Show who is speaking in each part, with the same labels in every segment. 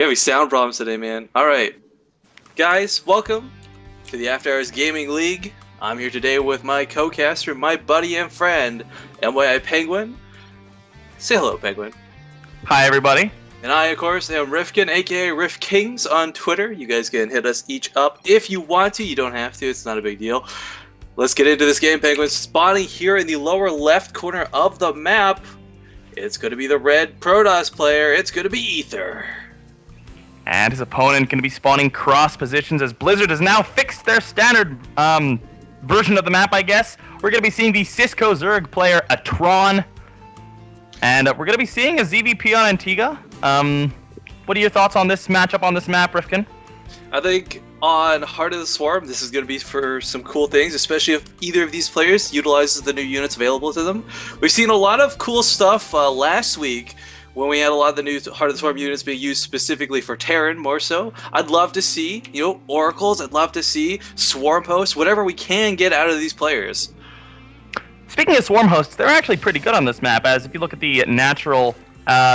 Speaker 1: Having sound problems today, man. Alright. Guys, welcome to the After Hours Gaming League. I'm here today with my co-caster, my buddy and friend, MYI Penguin. Say hello, Penguin.
Speaker 2: Hi, everybody.
Speaker 1: And I, of course, am Rifkin, aka Riff Kings on Twitter. You guys can hit us each up if you want to. You don't have to. It's not a big deal. Let's get into this game, Penguin. Spawning here in the lower left corner of the map. It's going to be the red Protoss player. It's going to be Ether.
Speaker 2: And his opponent going to be spawning cross positions as Blizzard has now fixed their standard version of the map, I guess. We're going to be seeing the Cisco Zerg player, a Tron. And we're going to be seeing a ZVP on Antigua. What are your thoughts on this matchup on this map, Rifkin?
Speaker 1: I think on Heart of the Swarm, this is going to be for some cool things, especially if either of these players utilizes the new units available to them. We've seen a lot of cool stuff last week when we had a lot of the new Heart of the Swarm units being used specifically for Terran, more so. I'd love to see, Oracles. I'd love to see Swarm Hosts, whatever we can get out of these players.
Speaker 2: Speaking of Swarm Hosts, they're actually pretty good on this map, as if you look at the natural,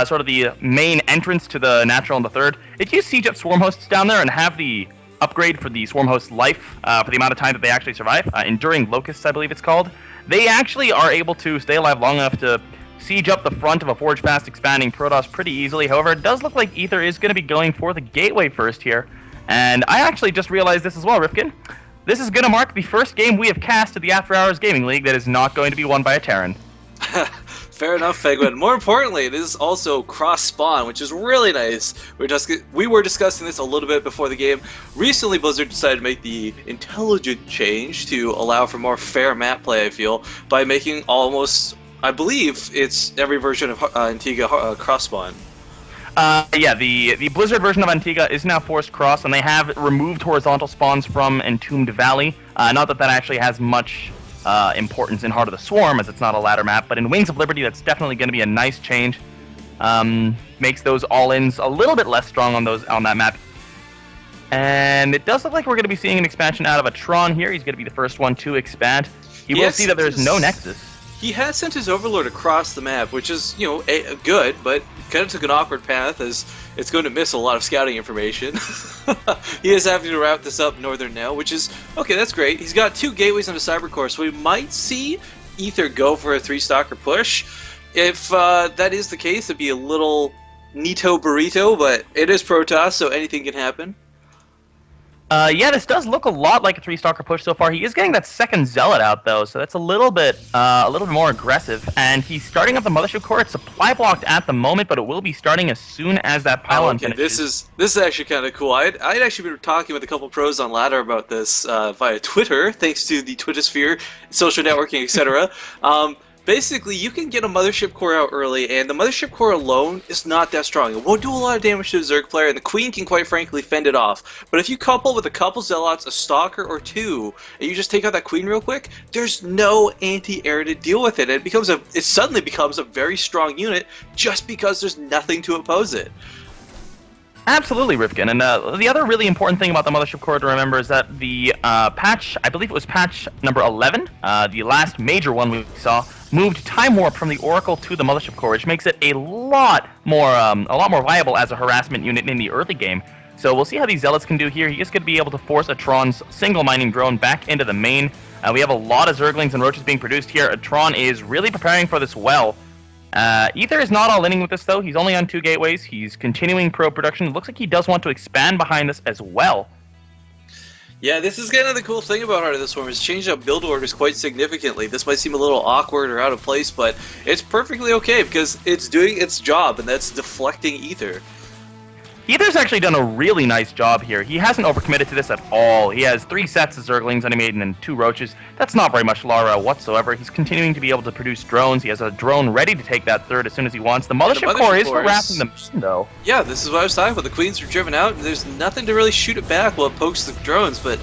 Speaker 2: sort of the main entrance to the natural and the third, if you siege up Swarm Hosts down there and have the upgrade for the Swarm Host life, for the amount of time that they actually survive, Enduring Locusts, I believe it's called, they actually are able to stay alive long enough to siege up the front of a Forge Fast expanding Protoss pretty easily. However, it does look like Ether is going to be going for the gateway first here. And I actually just realized this as well, Rifkin. This is going to mark the first game we have cast at the After Hours Gaming League that is not going to be won by a Terran.
Speaker 1: Fair enough, Penguin. More importantly, it is also cross-spawn, which is really nice. We were discussing this a little bit before the game. Recently, Blizzard decided to make the intelligent change to allow for more fair map play, I feel, by making almost, I believe, it's every version of Antigua cross-spawn.
Speaker 2: Yeah, the Blizzard version of Antigua is now forced cross, and they have removed horizontal spawns from Entombed Valley. Not that that actually has much importance in Heart of the Swarm, as it's not a ladder map, but in Wings of Liberty, that's definitely going to be a nice change. Makes those all-ins a little bit less strong on that map. And it does look like we're going to be seeing an expansion out of a Tron here. He's going to be the first one to expand. You will see that there's no Nexus.
Speaker 1: He has sent his Overlord across the map, which is, good, but kind of took an awkward path as it's going to miss a lot of scouting information. He is having to route this up northern now, which is, okay, that's great. He's got 2 gateways on a Cybercore, so we might see Ether go for a 3-stalker push. If that is the case, it'd be a little neato burrito, but it is Protoss, so anything can happen.
Speaker 2: Yeah, this does look a lot like a 3-stalker push so far. He is getting that second Zealot out, though, so that's a little bit more aggressive. And he's starting up the Mothership Core. It's supply blocked at the moment, but it will be starting as soon as that pylon finishes. This
Speaker 1: is actually kind of cool. I'd actually been talking with a couple pros on Ladder about this via Twitter, thanks to the Twittersphere, social networking, etc. Basically, you can get a Mothership Core out early, and the Mothership Core alone is not that strong. It won't do a lot of damage to the Zerg player, and the Queen can quite frankly fend it off. But if you couple with a couple Zealots, a Stalker, or 2, and you just take out that Queen real quick, there's no anti-air to deal with it. It suddenly becomes a very strong unit just because there's nothing to oppose it.
Speaker 2: Absolutely, Rifkin. And the other really important thing about the Mothership Core to remember is that the patch, I believe it was patch number 11, the last major one we saw, moved Time Warp from the Oracle to the Mothership Core, which makes it a lot more viable as a harassment unit in the early game. So we'll see how these Zealots can do here. He is going to be able to force a Tron's single mining drone back into the main. We have a lot of Zerglings and Roaches being produced here. Tron is really preparing for this well. Ether is not all-inning with this, though. He's only on 2 gateways. He's continuing pro production. It looks like he does want to expand behind this as well.
Speaker 1: Yeah, this is kind of the cool thing about Heart of the Swarm, is changing up build orders quite significantly. This might seem a little awkward or out of place, but it's perfectly okay because it's doing its job, and that's deflecting Ether.
Speaker 2: Ether's actually done a really nice job here. He hasn't overcommitted to this at all. He has 3 sets of Zerglings animated and 2 Roaches. That's not very much Lara whatsoever. He's continuing to be able to produce drones. He has a drone ready to take that third as soon as he wants. The Mothership Core is harassing the machine, though.
Speaker 1: Yeah, this is what I was talking about. The Queens are driven out, and there's nothing to really shoot it back while it pokes the drones, but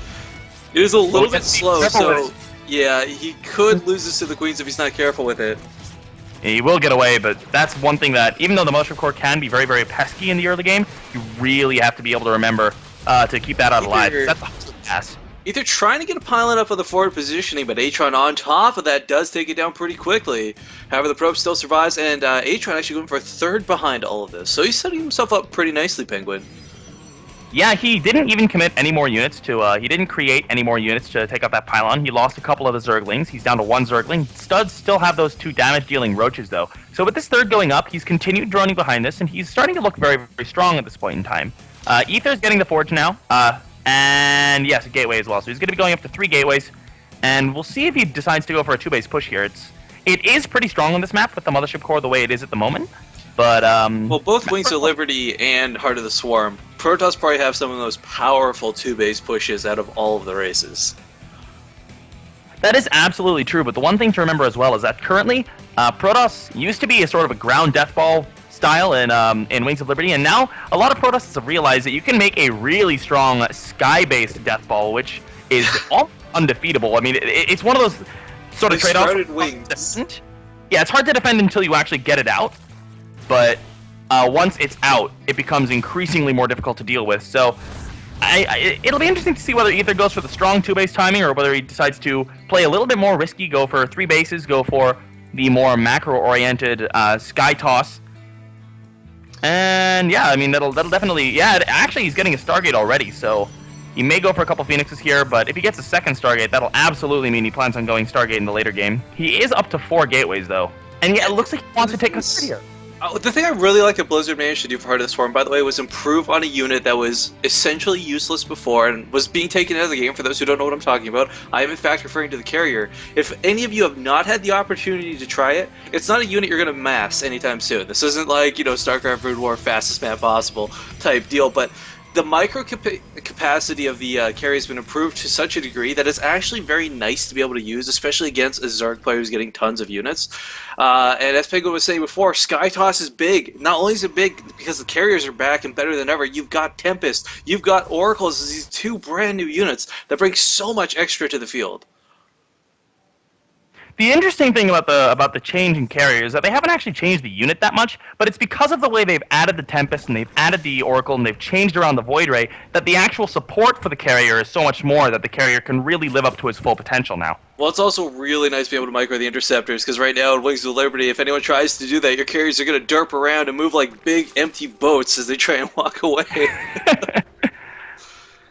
Speaker 1: it is a little bit slow, so yeah, he could lose this to the Queens if he's not careful with it.
Speaker 2: He will get away, but that's one thing that, even though the Mothership Core can be very, very pesky in the early game, you really have to be able to remember to keep that out alive. That's a pass.
Speaker 1: Either trying to get a pilot up on the forward positioning, but Atron on top of that does take it down pretty quickly. However, the probe still survives, and Atron actually going for a third behind all of this. So he's setting himself up pretty nicely, Penguin.
Speaker 2: Yeah, he didn't even commit any more units to, he didn't create any more units to take out that pylon. He lost a couple of the Zerglings. He's down to 1 Zergling. Studs still have those 2 damage-dealing roaches, though. So with this third going up, he's continued droning behind this, and he's starting to look very, very strong at this point in time. Ether's getting the forge now, and yes, a gateway as well. So he's going to be going up to 3 gateways, and we'll see if he decides to go for a 2-base push here. It is pretty strong on this map with the Mothership Core the way it is at the moment. But,
Speaker 1: well, both Wings of Liberty and Heart of the Swarm, Protoss probably have some of the most powerful 2-base pushes out of all of the races.
Speaker 2: That is absolutely true, but the one thing to remember as well is that currently, Protoss used to be a sort of a ground death ball style in Wings of Liberty, and now a lot of Protosses have realized that you can make a really strong sky-based death ball, which is almost undefeatable. I mean, it's one of those sort of trade-offs.
Speaker 1: Wings.
Speaker 2: Yeah, it's hard to defend until you actually get it out. But once it's out, it becomes increasingly more difficult to deal with. So it'll be interesting to see whether Ether goes for the strong 2-base timing or whether he decides to play a little bit more risky, go for 3 bases, go for the more macro-oriented sky toss. And yeah, I mean, that'll definitely... Yeah, actually, he's getting a Stargate already, so he may go for a couple Phoenixes here, but if he gets a second Stargate, that'll absolutely mean he plans on going Stargate in the later game. He is up to 4 gateways, though. And yeah, it looks like he wants to take a third here.
Speaker 1: The thing I really like that Blizzard managed to do for Heart of the Swarm, by the way, was improve on a unit that was essentially useless before and was being taken out of the game. For those who don't know what I'm talking about, I am in fact referring to the carrier. If any of you have not had the opportunity to try it, it's not a unit you're going to mass anytime soon. This isn't like, you know, StarCraft Brood War, fastest map possible type deal, but the micro capacity of the carry has been improved to such a degree that it's actually very nice to be able to use, especially against a Zerg player who's getting tons of units. And as Penguin was saying before, Sky Toss is big. Not only is it big because the carriers are back and better than ever, you've got Tempest, you've got Oracles as these 2 brand new units that bring so much extra to the field.
Speaker 2: The interesting thing about the change in carrier is that they haven't actually changed the unit that much, but it's because of the way they've added the Tempest and they've added the Oracle and they've changed around the Void Ray that the actual support for the carrier is so much more that the carrier can really live up to its full potential now.
Speaker 1: Well, it's also really nice to be able to micro the interceptors, because right now in Wings of Liberty, if anyone tries to do that, your carriers are going to derp around and move like big empty boats as they try and walk away.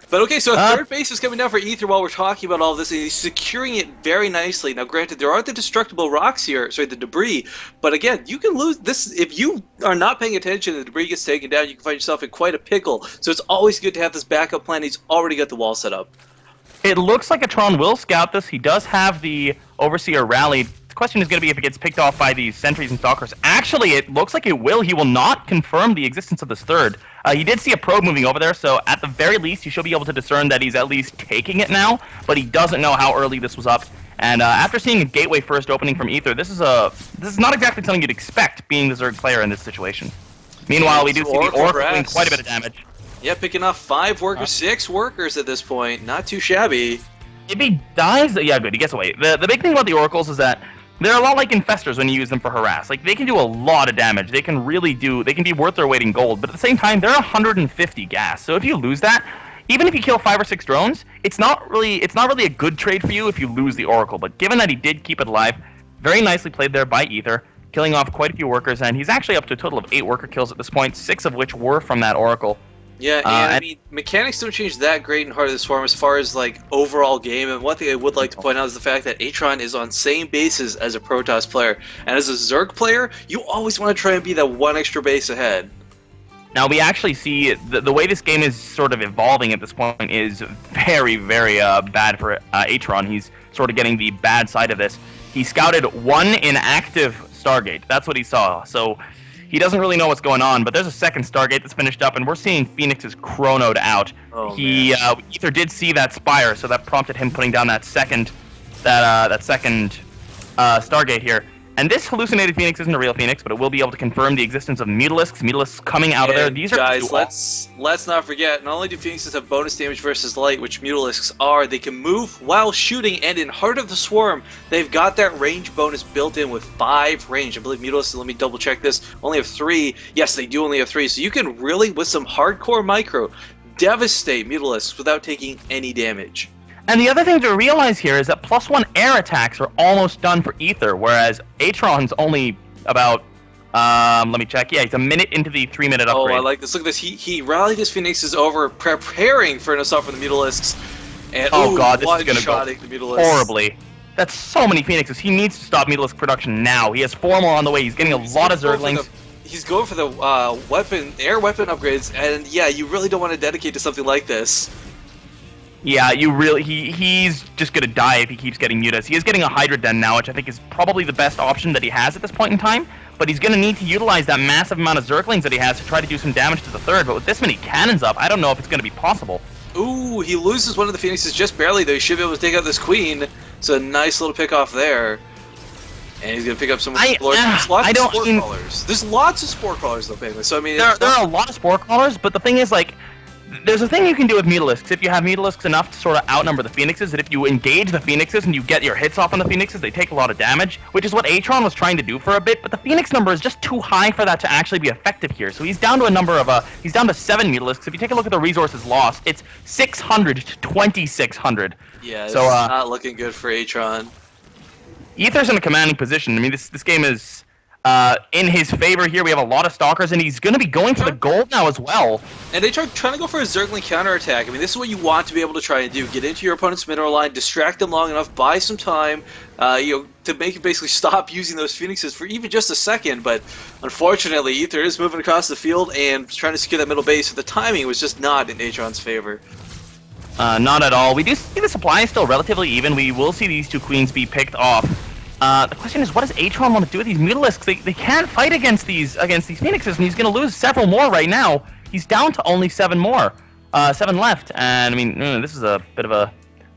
Speaker 1: But okay, so a third base is coming down for Ether while we're talking about all of this, and he's securing it very nicely. Now, granted, there aren't the destructible rocks here, sorry, the debris, but again, you can lose this. If you are not paying attention, the debris gets taken down, you can find yourself in quite a pickle. So it's always good to have this backup plan. He's already got the wall set up.
Speaker 2: It looks like Atron will scout this. He does have the Overseer rallied. The question is going to be if it gets picked off by these sentries and stalkers. Actually, it looks like it will. He will not confirm the existence of this third. He did see a probe moving over there, so at the very least, you should be able to discern that he's at least taking it now, but he doesn't know how early this was up. And after seeing a gateway first opening from Ether, this is not exactly something you'd expect being the Zerg player in this situation. Meanwhile, we do see the Oracle doing quite a bit of damage.
Speaker 1: Yeah, picking off 5 workers, 6 workers at this point. Not too shabby.
Speaker 2: If he dies, yeah, good, he gets away. The big thing about the Oracles is that they're a lot like Infestors when you use them for harass. Like, they can do a lot of damage. They can be worth their weight in gold, but at the same time, they're 150 gas. So if you lose that, even if you kill 5 or 6 drones, it's not really a good trade for you if you lose the Oracle. But given that he did keep it alive, very nicely played there by Ether, killing off quite a few workers, and he's actually up to a total of 8 worker kills at this point, 6 of which were from that Oracle.
Speaker 1: Yeah, and I mean, mechanics don't change that great in Heart of the Swarm as far as, like, overall game, and one thing I would like to point out is the fact that Atron is on same bases as a Protoss player, and as a Zerg player, you always want to try and be that one extra base ahead.
Speaker 2: Now, we actually see the way this game is sort of evolving at this point is very, very bad for Atron. He's sort of getting the bad side of this. He scouted 1 inactive Stargate. That's what he saw, so he doesn't really know what's going on, but there's a second Stargate that's finished up, and we're seeing Phoenix's chronoed out. Oh, Ether did see that Spire, so that prompted him putting down that second Stargate here. And this hallucinated Phoenix isn't a real Phoenix, but it will be able to confirm the existence of Mutilisks. Mutilisks coming out of there. These
Speaker 1: guys, let's not forget, not only do Phoenixes have bonus damage versus light, which Mutilisks are, they can move while shooting, and in Heart of the Swarm, they've got that range bonus built in with 5 range. I believe Mutilisks, let me double check this, only have 3. Yes, they do only have 3, so you can really, with some hardcore micro, devastate Mutilisks without taking any damage.
Speaker 2: And the other thing to realize here is that +1 air attacks are almost done for Ether, whereas Atron's only about, let me check. Yeah, he's a minute into the 3-minute upgrade.
Speaker 1: Oh, I like this. Look at this. He rallied his Phoenixes over, preparing for an assault from the Mutalisks. And,
Speaker 2: oh god, this is
Speaker 1: going
Speaker 2: to
Speaker 1: to go
Speaker 2: horribly. That's so many Phoenixes. He needs to stop Mutalisk production now. He has 4 more on the way. He's getting a lot of Zerglings.
Speaker 1: He's going for the air weapon upgrades, and yeah, you really don't want to dedicate to something like this.
Speaker 2: Yeah, he's just gonna die if he keeps getting mutas. He is getting a Hydra Den now, which I think is probably the best option that he has at this point in time, but he's gonna need to utilize that massive amount of Zerglings that he has to try to do some damage to the third, but with this many cannons up, I don't know if it's gonna be possible.
Speaker 1: Ooh, he loses one of the Phoenixes just barely, though. He should be able to take out this Queen, so a nice little pick off there. And he's gonna pick up some more Spore Crawlers. There's lots of Spore Crawlers, though, Penguin, so I mean...
Speaker 2: There are a lot of Spore Crawlers, but the thing is, like, there's a thing you can do with Mutalisks. If you have Mutalisks enough to sort of outnumber the Phoenixes, that if you engage the Phoenixes and you get your hits off on the Phoenixes, they take a lot of damage, which is what Atron was trying to do for a bit, but the Phoenix number is just too high for that to actually be effective here. So he's down to a number of, he's down to 7 Mutalisks. If you take a look at the resources lost, it's 600 to 2,600.
Speaker 1: Yeah, it's not looking good for Atron.
Speaker 2: Ether's in a commanding position. I mean, this game is in his favor here. We have a lot of Stalkers, and he's going to be going for the gold now as well.
Speaker 1: And they trying to go for a Zergling counterattack. I mean, this is what you want to be able to try and do. Get into your opponent's mineral line, distract them long enough, buy some time, to make it basically stop using those Phoenixes for even just a second. But unfortunately, Ether is moving across the field and trying to secure that middle base. So the timing was just not in Atron's favor.
Speaker 2: Not at all. We do see the supply is still relatively even. We will see these 2 queens be picked off. The question is, what does Atron want to do with these Mutalisks? They can't fight against these Phoenixes, and he's going to lose several more right now. He's down to only 7 more. 7 left, and I mean, this is a bit of a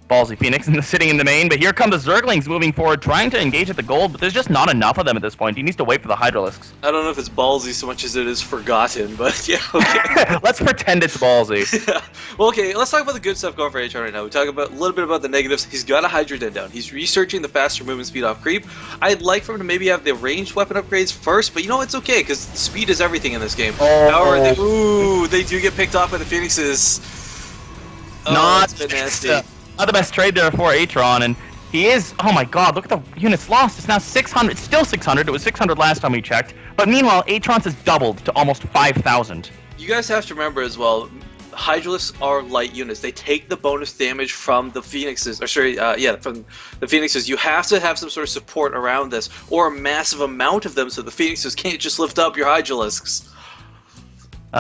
Speaker 2: ballsy Phoenix sitting in the main, but here come the Zerglings moving forward, trying to engage at the gold, but there's just not enough of them at this point. He needs to wait for the Hydralisks.
Speaker 1: I don't know if it's ballsy so much as it is forgotten, but yeah, okay.
Speaker 2: Let's pretend it's ballsy.
Speaker 1: Yeah. Well, okay, let's talk about the good stuff going for Atron right now. We talk about a little bit about the negatives. He's got a Hydra Den down. He's researching the faster movement speed off creep. I'd like for him to maybe have the ranged weapon upgrades first, but you know, it's okay, because speed is everything in this game. However, they do get picked off by the Phoenixes. Oh,
Speaker 2: not
Speaker 1: that's been nasty.
Speaker 2: Not the best trade there for Atron, and he is, oh my god, look at the units lost. It's now 600, it's still 600, it was 600 last time we checked, but meanwhile, Atron's has doubled to almost 5,000.
Speaker 1: You guys have to remember as well, Hydralisks are light units. They take the bonus damage from the Phoenixes, or sorry, from the Phoenixes. You have to have some sort of support around this, or a massive amount of them, so the Phoenixes can't just lift up your Hydralisks.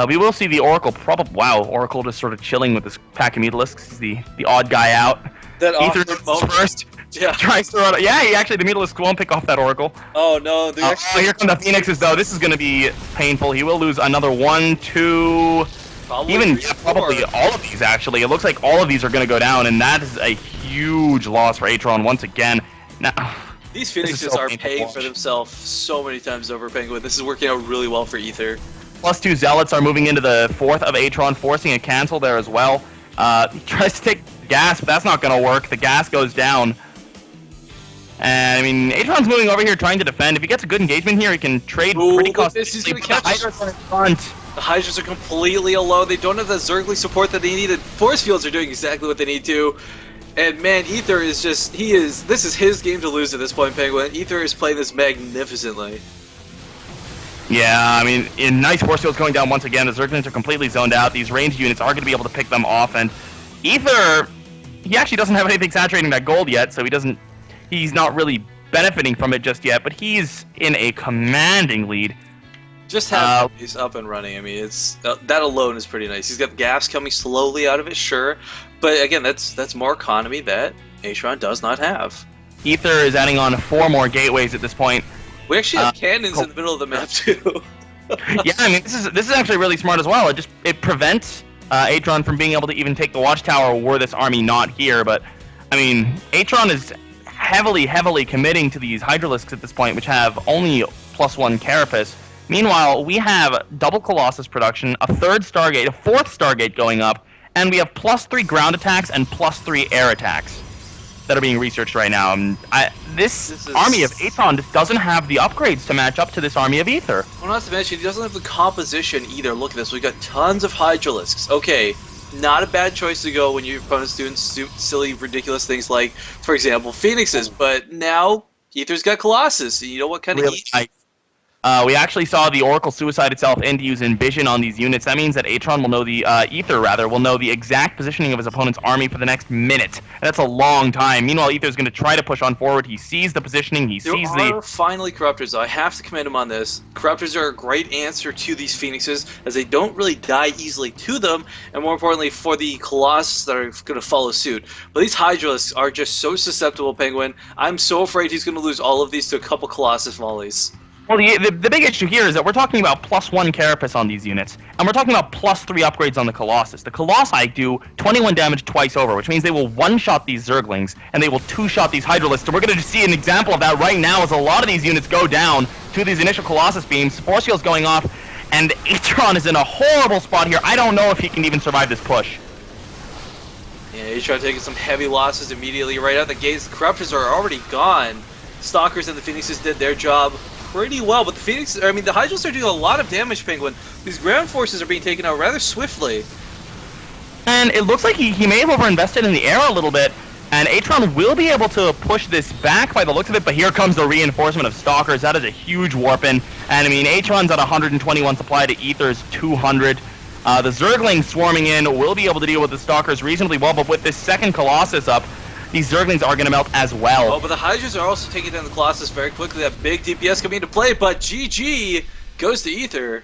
Speaker 2: We will see the Oracle wow, Oracle just sort of chilling with this pack of Mutalisks. He's the odd guy out.
Speaker 1: That
Speaker 2: Ether first.
Speaker 1: Yeah.
Speaker 2: Tries to run. Yeah, actually, the Mutalisk won't pick off that Oracle.
Speaker 1: Oh, no.
Speaker 2: Here come the Phoenixes, though. This is going to be painful. He will lose another 1, 2... Probably all of these, actually. It looks like all of these are going to go down, and that is a huge loss for Atron once again. Now,
Speaker 1: these Phoenixes are paying for themselves so many times over, Penguin. This is working out really well for Ether.
Speaker 2: +2 Zealots are moving into the 4th of Atron, forcing a cancel there as well. He tries to take gas, but that's not going to work. The gas goes down. And, I mean, Atron's moving over here trying to defend. If he gets a good engagement here, he can trade pretty costly.
Speaker 1: The Hydras are in front. The Hydras are completely alone. They don't have the Zergling support that they needed. Force Fields are doing exactly what they need to. And, man, Ether is just, this is his game to lose at this point, Penguin. Ether is playing this magnificently.
Speaker 2: Yeah, I mean, in nice force fields going down once again. The Zerglings are completely zoned out. These ranged units are going to be able to pick them off, and Ether, he actually doesn't have anything saturating that gold yet, so he's not really benefiting from it just yet, but he's in a commanding lead.
Speaker 1: Just have he's up and running. I mean, it's that alone is pretty nice. He's got the gas coming slowly out of it, sure, but again, that's more economy that Atron does not have.
Speaker 2: Ether is adding on 4 more gateways at this point.
Speaker 1: We actually have cannons in the middle of the map too.
Speaker 2: Yeah, I mean, this is actually really smart as well. It prevents Atron from being able to even take the watchtower were this army not here. But I mean, Atron is heavily committing to these Hydralisks at this point, which have only +1 Carapace. Meanwhile, we have double Colossus production, a 3rd Stargate, a 4th Stargate going up, and we have +3 ground attacks and +3 air attacks that are being researched right now. This army of Atron just doesn't have the upgrades to match up to this army of Ether.
Speaker 1: Well, not to mention, he doesn't have the composition either. Look at this. We've got tons of Hydralisks. Okay, not a bad choice to go when your opponent's doing silly, ridiculous things like, for example, Phoenixes. But now Ether's got Colossus. And you know what kind of
Speaker 2: Really nice. We actually saw the Oracle suicide itself into use Envision on these units. That means that Atron will know Ether will know the exact positioning of his opponent's army for the next minute. That's a long time. Meanwhile, Ether's going to try to push on forward. He sees the positioning. He sees
Speaker 1: There are finally Corruptors, though. I have to commend him on this. Corruptors are a great answer to these Phoenixes, as they don't really die easily to them, and more importantly, for the Colossus that are going to follow suit. But these Hydralisks are just so susceptible, Penguin. I'm so afraid he's going to lose all of these to a couple Colossus volleys.
Speaker 2: Well, the big issue here is that we're talking about +1 Carapace on these units, and we're talking about +3 upgrades on the Colossus. The Colossi do 21 damage twice over, which means they will one-shot these Zerglings, and they will two-shot these Hydralisks. So we're going to see an example of that right now as a lot of these units go down to these initial Colossus beams. Force Field's going off, and Atron is in a horrible spot here. I don't know if he can even survive this push.
Speaker 1: Yeah, he's trying to take some heavy losses immediately right out the gates. The Corruptors are already gone. Stalkers and the Phoenixes did their job pretty well, but the Hydralisks are doing a lot of damage, Penguin. These ground forces are being taken out rather swiftly.
Speaker 2: And it looks like he may have overinvested in the air a little bit, and Atron will be able to push this back by the looks of it, but here comes the reinforcement of Stalkers. That is a huge warp-in, and I mean, Atron's at 121 supply to Ether's 200. The Zerglings swarming in will be able to deal with the Stalkers reasonably well, but with this second Colossus up, these Zerglings are going to melt as well.
Speaker 1: Oh, but the Hydras are also taking down the Colossus very quickly. That big DPS coming into play, but GG goes to Ether.